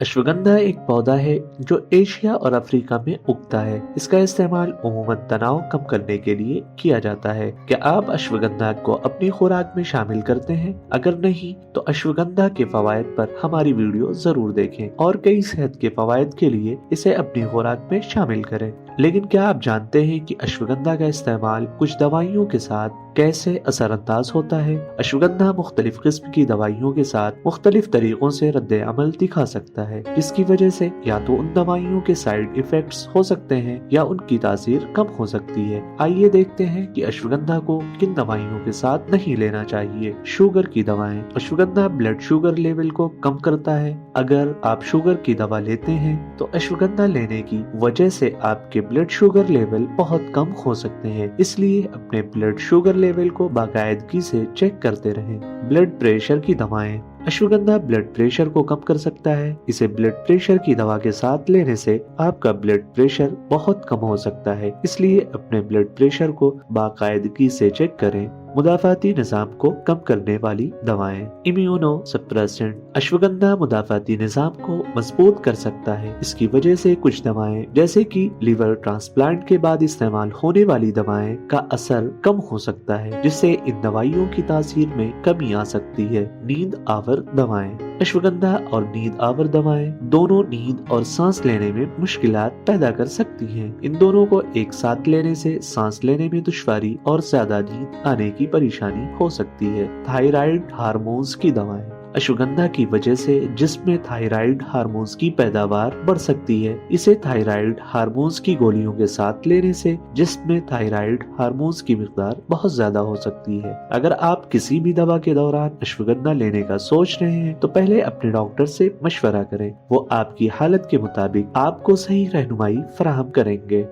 अश्वगंधा एक पौधा है जो एशिया और अफ्रीका में उगता है। इसका इस्तेमाल उमूमन तनाव कम करने के लिए किया जाता है। क्या आप अश्वगंधा को अपनी खुराक में शामिल करते हैं? अगर नहीं तो अश्वगंधा के फवायद पर हमारी वीडियो जरूर देखें और कई सेहत के फवायद के लिए इसे अपनी खुराक में शामिल करें। लेकिन क्या आप जानते हैं कि अश्वगंधा का इस्तेमाल कुछ दवाइयों के साथ कैसे असरअंदाज होता है? अश्वगंधा मुख्तलिफ किस्म की दवाइयों के साथ मुख्तलिफ तरीकों से रद्द अमल दिखा सकता है, जिसकी वजह से या तो उन दवाइयों के साइड इफेक्ट्स हो सकते हैं या उनकी तासीर कम हो सकती है। आइए देखते हैं कि अश्वगंधा को किन दवाइयों के साथ नहीं लेना चाहिए। शुगर की दवाएं। अश्वगंधा ब्लड शुगर लेवल को कम करता है। अगर आप शुगर की दवा लेते हैं तो अश्वगंधा लेने की वजह से आपके ब्लड शुगर लेवल बहुत कम हो सकते हैं, इसलिए अपने ब्लड शुगर लेवल को बाकायदगी से चेक करते रहें। ब्लड प्रेशर की दवाएं। अश्वगंधा ब्लड प्रेशर को कम कर सकता है। इसे ब्लड प्रेशर की दवा के साथ लेने से आपका ब्लड प्रेशर बहुत कम हो सकता है, इसलिए अपने ब्लड प्रेशर को बाकायदगी से चेक करें। मुदाफाती निजाम को कम करने वाली दवाएं। Immunosuppressant. अश्वगंधा मुदाफाती निजाम को मजबूत कर सकता है। इसकी वजह से कुछ दवाएं जैसे कि लिवर ट्रांसप्लांट के बाद इस्तेमाल होने वाली दवाएं का असर कम हो सकता है, जिससे इन दवाइयों की तासीर में कमी आ सकती है। नींद आवर दवाएं। अश्वगंधा और नींद आवर दवाएं दोनों नींद और सांस लेने में मुश्किलात पैदा कर सकती हैं। इन दोनों को एक साथ लेने से सांस लेने में दुश्वारी और ज्यादा नींद आने की परेशानी हो सकती है। थायराइड हार्मोन्स की दवाएं। अश्वगंधा की वजह से जिस्म में थायराइड हार्मोन्स की पैदावार बढ़ सकती है। इसे थायराइड हार्मोन्स की गोलियों के साथ लेने से जिस्म में थायराइड हार्मोन्स की मिकदार बहुत ज्यादा हो सकती है। अगर आप किसी भी दवा के दौरान अश्वगंधा लेने का सोच रहे हैं तो पहले अपने डॉक्टर से मशवरा करें। वो आपकी हालत के मुताबिक आपको सही रहनुमाई फराहम करेंगे।